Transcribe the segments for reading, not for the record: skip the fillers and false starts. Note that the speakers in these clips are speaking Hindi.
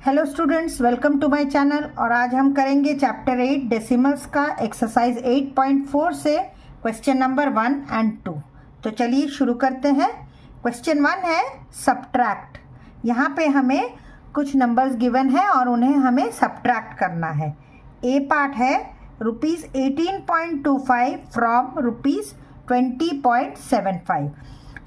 Hello students, welcome to my channel. और आज हम करेंगे चैप्टर 8 डेसिमल्स का एक्सरसाइज 8.4 से क्वेश्चन नंबर 1 एंड 2। तो चलिए शुरू करते हैं। क्वेश्चन 1 है सब्ट्रैक्ट। यहाँ पे हमें कुछ नंबर्स गिवन है और उन्हें हमें सब्ट्रैक्ट करना है। ए पार्ट है ₹18.25 फ्रॉम ₹20.75।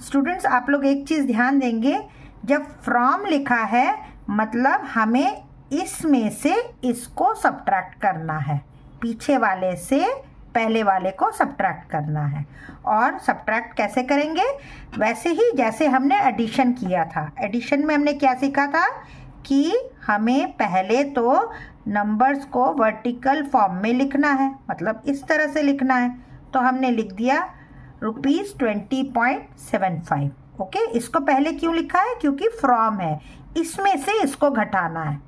स्टूडेंट्स, आप लोग एक चीज़ ध्यान देंगे, जब फ्रॉम लिखा है मतलब हमें इसमें से इसको सब्ट्रैक्ट करना है, पीछे वाले से पहले वाले को सब्ट्रैक्ट करना है। और सब्ट्रैक्ट कैसे करेंगे? वैसे ही जैसे हमने एडिशन किया था। एडिशन में हमने क्या सीखा था कि हमें पहले तो नंबर्स को वर्टिकल फॉर्म में लिखना है, मतलब इस तरह से लिखना है। तो हमने लिख दिया ₹20.75। ओके, इसको पहले क्यों लिखा है? क्योंकि फ्रॉम है, इसमें से इसको घटाना है।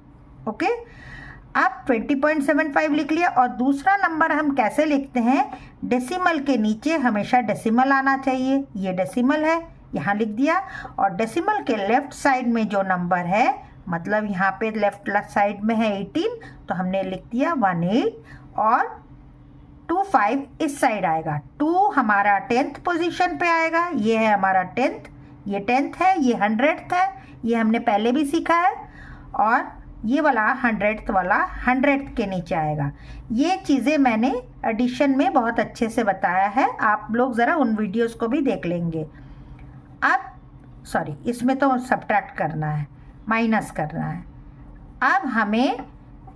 ओके, अब 20.75 लिख लिया। और दूसरा नंबर हम कैसे लिखते हैं? डेसिमल के नीचे हमेशा डेसिमल आना चाहिए। ये डेसिमल है, यहाँ लिख दिया। और डेसिमल के लेफ्ट साइड में जो नंबर है, मतलब यहाँ पे लेफ्ट साइड में है 18, तो हमने लिख दिया 18। और 25 इस साइड आएगा। 2 हमारा 10th पोजीशन पे आएगा। ये है हमारा 10th, ये 10th है, ये 100th है, ये हमने पहले भी सीखा है। और ये वाला 100th वाला 100th के नीचे आएगा। ये चीज़ें मैंने एडिशन में बहुत अच्छे से बताया है, आप लोग ज़रा उन वीडियोस को भी देख लेंगे। अब सॉरी, इसमें तो सब्ट्रैक्ट करना है, माइनस करना है। अब हमें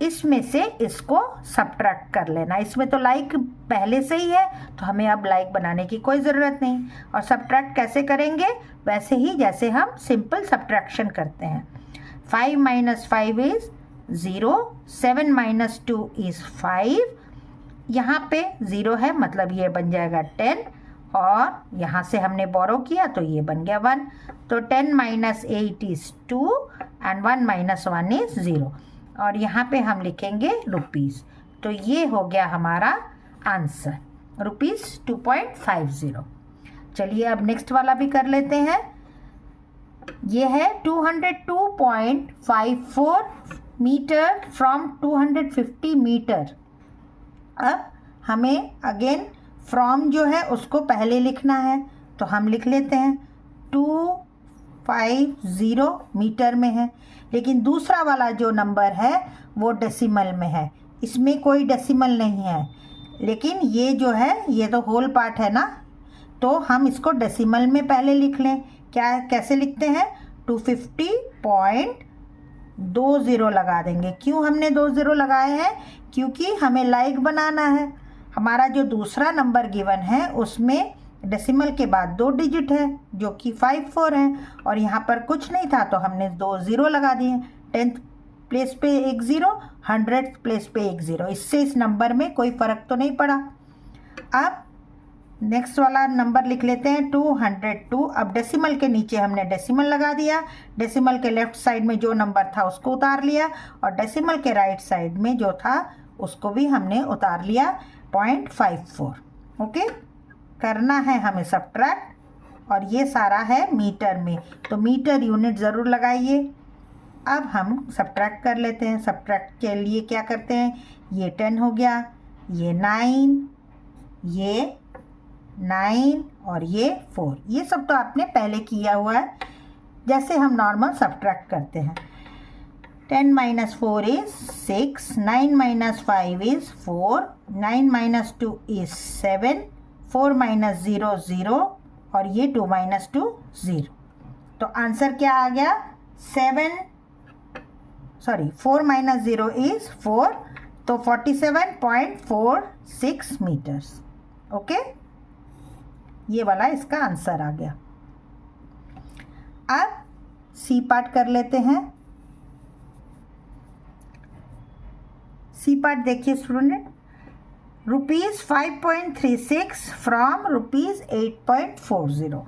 इसमें से इसको सब्ट्रैक्ट कर लेना। इसमें तो लाइक पहले से ही है, तो हमें अब लाइक बनाने की कोई ज़रूरत नहीं। और सब्ट्रैक्ट कैसे करेंगे? वैसे ही जैसे हम सिंपल सब्ट्रैक्शन करते हैं। 5 - 5 इज़ 0, 7 - 2 इज़ 5। यहाँ पे 0 है, मतलब ये बन जाएगा 10। और यहाँ से हमने बोरो किया तो ये बन गया 1। तो 10 - 8 इज़ 2 एंड 1 - 1 इज़ 0। और यहाँ पे हम लिखेंगे रुपीस। तो ये हो गया हमारा आंसर, ₹2.50। चलिए अब नेक्स्ट वाला भी कर लेते हैं। ये है 202.54 मीटर फ्रॉम 250 मीटर। अब हमें अगेन फ्रॉम जो है उसको पहले लिखना है, तो हम लिख लेते हैं 250 मीटर में है। लेकिन दूसरा वाला जो नंबर है वो डेसिमल में है, इसमें कोई डेसिमल नहीं है। लेकिन ये जो है ये तो होल पार्ट है ना, तो हम इसको डेसिमल में पहले लिख लें। क्या कैसे लिखते हैं? 250.20 लगा देंगे। क्यों हमने 20 लगाए हैं? क्योंकि हमें लाइक बनाना है। हमारा जो दूसरा नंबर गिवन है उसमें डेसिमल के बाद 2 डिजिट है जो कि 54 है, और यहाँ पर कुछ नहीं था तो हमने 2 0 लगा दिए। 10th प्लेस पे एक 0, 100th प्लेस पे एक 0। इससे इस नंबर में कोई फ़र्क तो नहीं पड़ा। अब नेक्स्ट वाला नंबर लिख लेते हैं 202। अब डेसिमल के नीचे हमने डेसिमल लगा दिया। डेसिमल के लेफ्ट साइड में जो नंबर था उसको उतार लिया, और डेसिमल के राइट साइड में जो था उसको भी हमने उतार लिया 0.54। ओके, करना है हमें सब्ट्रैक्ट, और ये सारा है मीटर में, तो मीटर यूनिट ज़रूर लगाइए। अब हम सब्ट्रैक्ट कर लेते हैं। सब्ट्रैक्ट के लिए क्या करते हैं? ये 10 हो गया, ये 9, ये 9 और ये 4। ये सब तो आपने पहले किया हुआ है, जैसे हम नॉर्मल सब्ट्रैक्ट करते हैं। 10 - 4 इज़ 6, 9 - 5 इज़ 4, 9 - 2 इज़ 7, 4 - 0 0, और ये 2 - 2 0। तो आंसर क्या आ गया? 4 - 0 इज़ 4, तो 47.46 मीटर्स। ओके, ये वाला इसका आंसर आ गया। अब सी पार्ट कर लेते हैं। सी पार्ट देखिए स्टूडेंट, ₹5.36 फ्रॉम ₹8.40।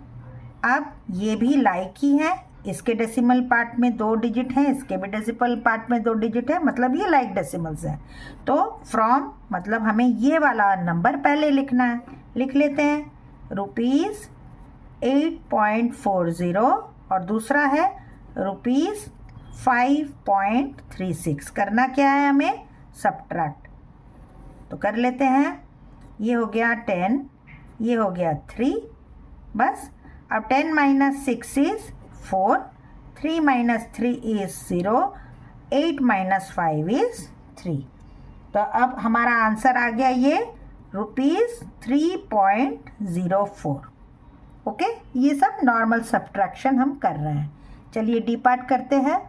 अब ये भी लाइक ही है, इसके डेसिमल पार्ट में 2 डिजिट हैं, इसके भी डेसिमल पार्ट में 2 डिजिट है, मतलब ये लाइक डेसिमल्स हैं। तो फ्रॉम मतलब हमें ये वाला नंबर पहले लिखना है। लिख लेते हैं ₹8.40, और दूसरा है 5.36। करना क्या है हमें? सब्ट्रैक्ट। तो कर लेते हैं। ये हो गया 10, ये हो गया 3, बस। अब 10 - 6 इज़ 4, 3 - 3 इज़ 0, 8 - 5 इज़ 3। तो अब हमारा आंसर आ गया ये ₹3.04। ओके, ये सब नॉर्मल सब्ट्रैक्शन हम कर रहे हैं। चलिए डी पार्ट करते हैं।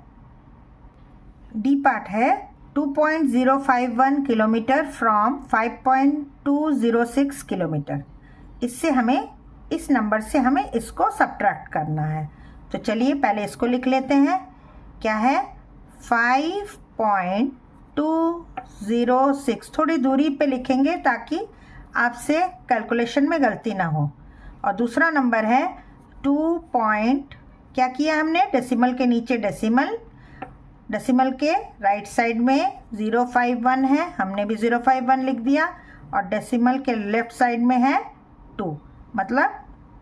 डी पार्ट है 2.051 किलोमीटर फ्रॉम 5.206 किलोमीटर। इससे हमें, इस नंबर से हमें इसको सब्ट्रैक्ट करना है। तो चलिए पहले इसको लिख लेते हैं। क्या है? 5.206। थोड़ी दूरी पे लिखेंगे ताकि आपसे कैलकुलेशन में गलती ना हो। और दूसरा नंबर है 2 पॉइंट, क्या किया हमने? डेसिमल के नीचे डेसिमल, डेसिमल के राइट साइड में 051 है, हमने भी 051 लिख दिया। और डेसिमल के लेफ्ट साइड में है 2, मतलब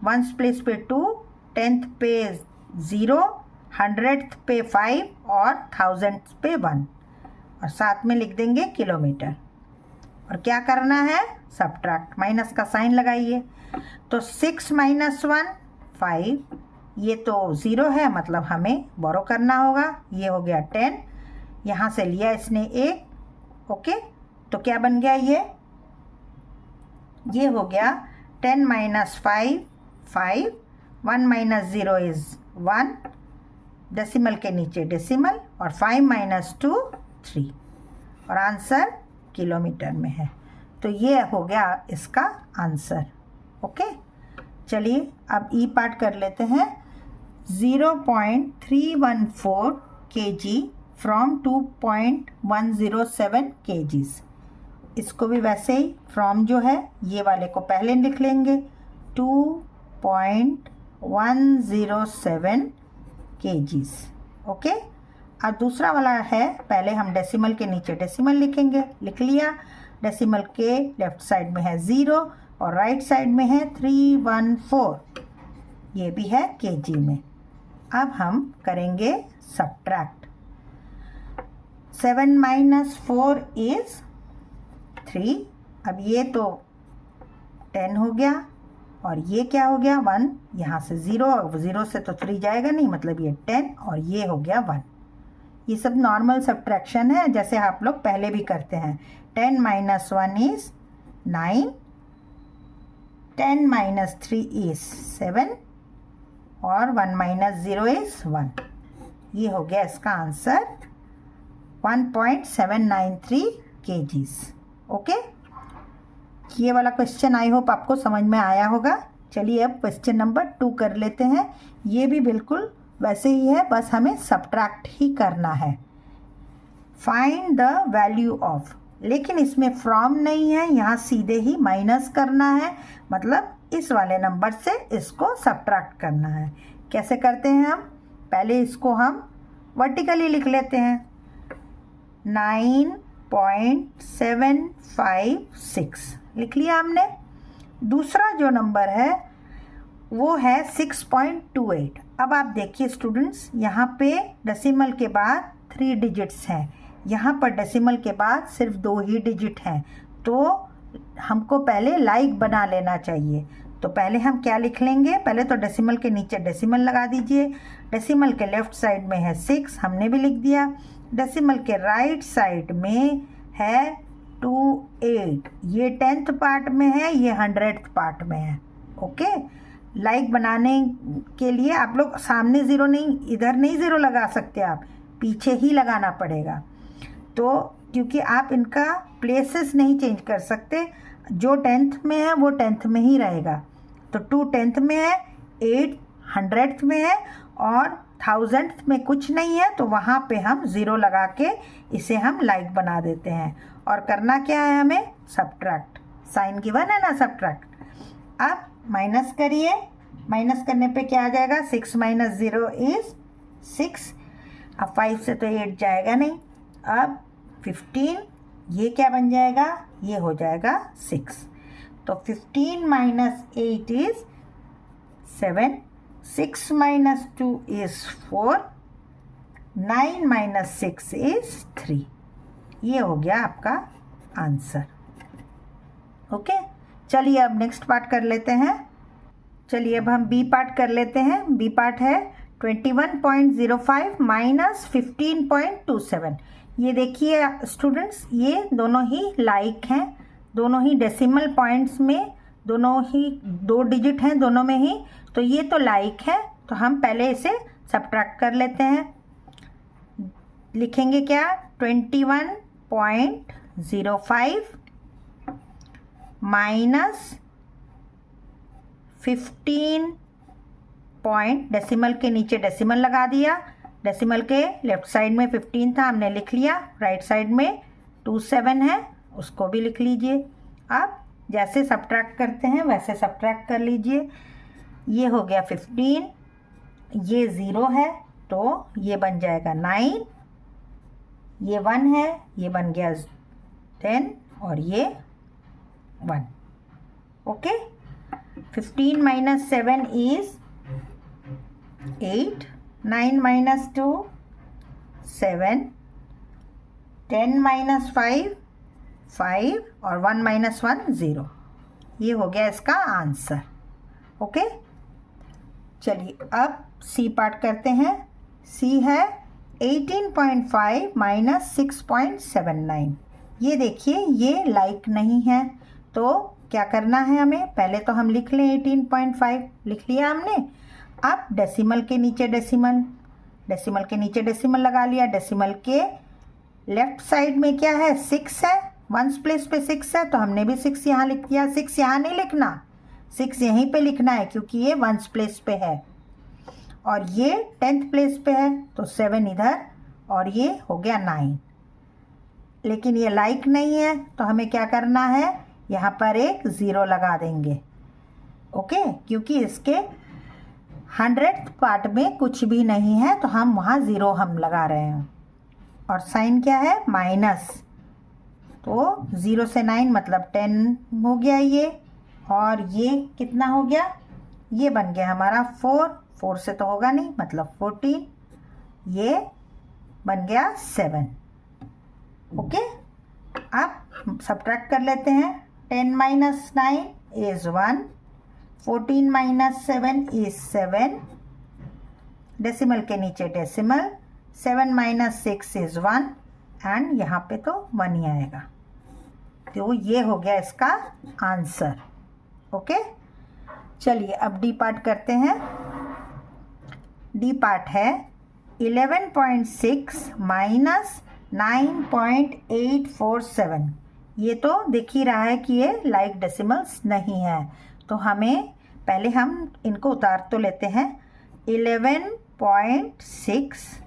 1s प्लेस पे 2, 10th पे 0, 100th पे 5 और 1000th पे 1, और साथ में लिख देंगे किलोमीटर। और क्या करना है? सब्ट्रैक्ट, माइनस का साइन लगाइए। तो 6 - 1 5, ये तो 0 है, मतलब हमें बोरो करना होगा। ये हो गया 10, यहाँ से लिया इसने 1। ओके, तो क्या बन गया? ये हो गया 10 - 5 5, 1 - 0 इज़ 1, डेसिमल के नीचे डेसिमल, और 5 - 2 3, और आंसर किलोमीटर में है। तो ये हो गया इसका आंसर। ओके, चलिए अब ई पार्ट कर लेते हैं। 0.314 kg फ्रॉम 2.107 kgs। इसको भी वैसे ही फ्रॉम जो है ये वाले को पहले लिख लेंगे, 2.107 kgs। ओके, अब दूसरा वाला है, पहले हम डेसिमल के नीचे डेसिमल लिखेंगे। लिख लिया। डेसिमल के लेफ्ट साइड में है 0 और राइट साइड में है 314, ये भी है केजी में। अब हम करेंगे सब्ट्रैक्ट। 7 - 4 इज़ 3। अब ये तो 10 हो गया, और ये क्या हो गया? 1। यहाँ से 0, 0 से तो 3 जाएगा नहीं, मतलब ये 10, और ये हो गया 1। ये सब नॉर्मल सब्ट्रैक्शन है, जैसे आप लोग पहले भी करते हैं। 10 - 1 इज़ 9, 10 - 3 इज़ 7, और 1 - 0 इज़ 1। ये हो गया इसका आंसर 1.793 kgs। ओके, ये वाला क्वेश्चन आई होप आपको समझ में आया होगा। चलिए अब क्वेश्चन नंबर 2 कर लेते हैं। ये भी बिल्कुल वैसे ही है, बस हमें सब्ट्रैक्ट ही करना है। फाइंड द वैल्यू ऑफ, लेकिन इसमें फ्रॉम नहीं है, यहाँ सीधे ही माइनस करना है, मतलब इस वाले नंबर से इसको सब्ट्रैक्ट करना है। कैसे करते हैं हम? पहले इसको हम वर्टिकली लिख लेते हैं, 9.756 लिख लिया हमने। दूसरा जो नंबर है वो है 6.28। अब आप देखिए स्टूडेंट्स, यहाँ पे डेसिमल के बाद 3 डिजिट्स हैं, यहाँ पर डेसिमल के बाद सिर्फ 2 ही डिजिट हैं, तो हमको पहले लाइक बना लेना चाहिए। तो पहले हम क्या लिख लेंगे? पहले तो डेसिमल के नीचे डेसिमल लगा दीजिए। डेसिमल के लेफ्ट साइड में है 6, हमने भी लिख दिया। डेसिमल के राइट साइड में है 28, ये 10th पार्ट में है, ये 100th पार्ट में है। ओके, लाइक बनाने के लिए आप लोग सामने 0 नहीं, इधर नहीं 0 लगा सकते, आप पीछे ही लगाना पड़ेगा। तो क्योंकि आप इनका प्लेसेस नहीं चेंज कर सकते, जो 10th में है वो 10th में ही रहेगा। तो 2 10th में है, 8 100th में है, और 1000th में कुछ नहीं है, तो वहाँ पे हम 0 लगा के इसे हम लाइक बना देते हैं। और करना क्या है हमें? सब्ट्रैक्ट। साइन गिवन है ना, सब्ट्रैक्ट। अब माइनस करिए, माइनस करने पे क्या आ जाएगा? 6 - 0 इज़ 6। अब 5 से तो 8 जाएगा नहीं। अब 15, ये क्या बन जाएगा? ये हो जाएगा 6। तो 15 - 8 इज़ 7, 6 - 2 इज़ 4, 9 माइनस 6 इज 3। ये हो गया आपका आंसर। ओके, चलिए अब नेक्स्ट पार्ट कर लेते हैं। चलिए अब हम बी पार्ट कर लेते हैं। बी पार्ट है 21.05 माइनस 15.27। ये देखिए स्टूडेंट्स, ये दोनों ही लाइक हैं, दोनों ही डेसिमल पॉइंट्स में, दोनों ही 2 डिजिट हैं दोनों में ही, तो ये तो लाइक है। तो हम पहले इसे सब्ट्रैक्ट कर लेते हैं। लिखेंगे क्या, 21.05 माइनस 15 पॉइंट, डेसिमल के नीचे डेसिमल लगा दिया, डेसिमल के लेफ्ट साइड में 15 था, हमने लिख लिया, राइट साइड में 27 है, उसको भी लिख लीजिए। अब जैसे सब्ट्रैक्ट करते हैं वैसे सब्ट्रैक्ट कर लीजिए। ये हो गया 15, ये 0 है तो ये बन जाएगा 9, ये 1 है, ये बन गया 10 और ये 1। Okay, 15 minus 7 is 8, 9 minus 2 7, 10 minus 5 5 और 1 माइनस 1 0। ये हो गया इसका आंसर। ओके, चलिए अब सी पार्ट करते हैं। सी है 18.5 माइनस 6.79। ये देखिए ये लाइक नहीं है, तो क्या करना है हमें, पहले तो हम लिख लें 18.5, लिख लिया हमने। अब डेसिमल के नीचे डेसिमल, डेसिमल के नीचे डेसिमल लगा लिया, डेसिमल के लेफ्ट साइड में क्या है 6 है, वंस प्लेस पे 6 है तो हमने भी 6 यहाँ लिख दिया। 6 यहाँ नहीं लिखना, 6 यहीं पे लिखना है क्योंकि ये वंस प्लेस पे है और ये 10th प्लेस पे है, तो 7 इधर और ये हो गया 9। लेकिन ये लाइक नहीं है तो हमें क्या करना है, यहाँ पर एक 0 लगा देंगे। ओके, क्योंकि इसके 100th पार्ट में कुछ भी नहीं है तो हम वहाँ 0 हम लगा रहे हैं। और साइन क्या है, माइनस, तो 0 से 9 मतलब 10 हो गया ये, और ये कितना हो गया, ये बन गया हमारा 4, 4 से तो होगा नहीं मतलब 14, ये बन गया 7। ओके, अब सब्ट्रैक्ट कर लेते हैं। 10 minus 9 is 1, 14 minus 7 is 7, decimal के नीचे डेसिमल, 7 माइनस 6 इज 1 एंड यहाँ पे तो 1 ही आएगा। तो ये हो गया इसका आंसर। ओके, चलिए अब डी पार्ट करते हैं। डी पार्ट है 11.6 माइनस 9.847। ये तो दिख ही रहा है कि ये लाइक डेसिमल्स नहीं है, तो हमें पहले हम इनको उतार तो लेते हैं। 11.6,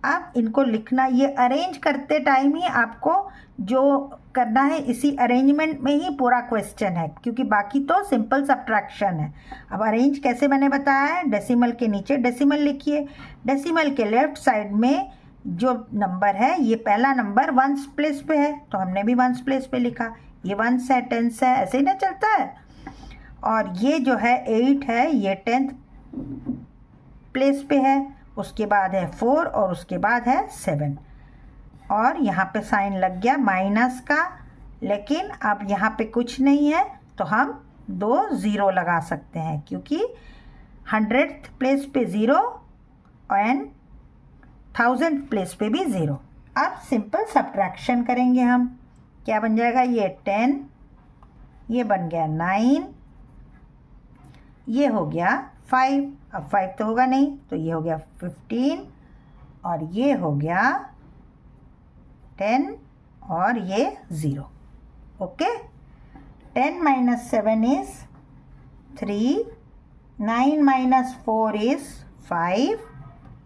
अब इनको लिखना, ये अरेंज करते टाइम ही आपको जो करना है इसी अरेंजमेंट में ही पूरा क्वेश्चन है, क्योंकि बाकी तो सिंपल सब्ट्रैक्शन है। अब अरेंज कैसे मैंने बताया है, डेसिमल के नीचे डेसिमल लिखिए, डेसिमल के लेफ्ट साइड में जो नंबर है, ये पहला नंबर वंस प्लेस पे है तो हमने भी वंस प्लेस पे लिखा, ये वंस है, टेंस है, ऐसे ही ना चलता है। और ये जो है 8 है, ये 10th प्लेस पे है, उसके बाद है 4 और उसके बाद है 7, और यहाँ पे साइन लग गया माइनस का, लेकिन अब यहाँ पे कुछ नहीं है तो हम 2 0 लगा सकते हैं, क्योंकि 100th प्लेस पे 0 एंड 1000th प्लेस पे भी 0। अब सिंपल सब्ट्रैक्शन करेंगे हम, क्या बन जाएगा, ये 10, ये बन गया 9, ये हो गया 5, अब 5 तो होगा नहीं तो ये हो गया 15, और ये हो गया 10 और ये 0। Okay, 10 minus 7 is 3, 9 minus 4 is 5,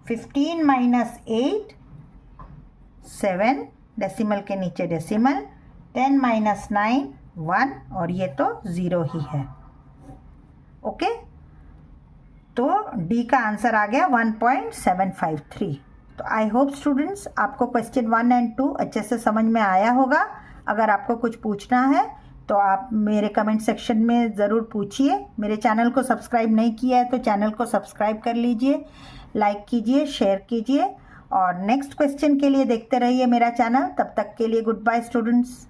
15 minus 8 7, decimal के नीचे डेसिमल, 10 माइनस 9 1, और ये तो 0 ही है। ओके, तो डी का आंसर आ गया 1.753। तो आई होप स्टूडेंट्स आपको क्वेश्चन 1 एंड 2 अच्छे से समझ में आया होगा। अगर आपको कुछ पूछना है तो आप मेरे कमेंट सेक्शन में ज़रूर पूछिए। मेरे चैनल को सब्सक्राइब नहीं किया है तो चैनल को सब्सक्राइब कर लीजिए, लाइक कीजिए, शेयर कीजिए, और नेक्स्ट क्वेश्चन के लिए देखते रहिए मेरा चैनल। तब तक के लिए गुड बाय स्टूडेंट्स।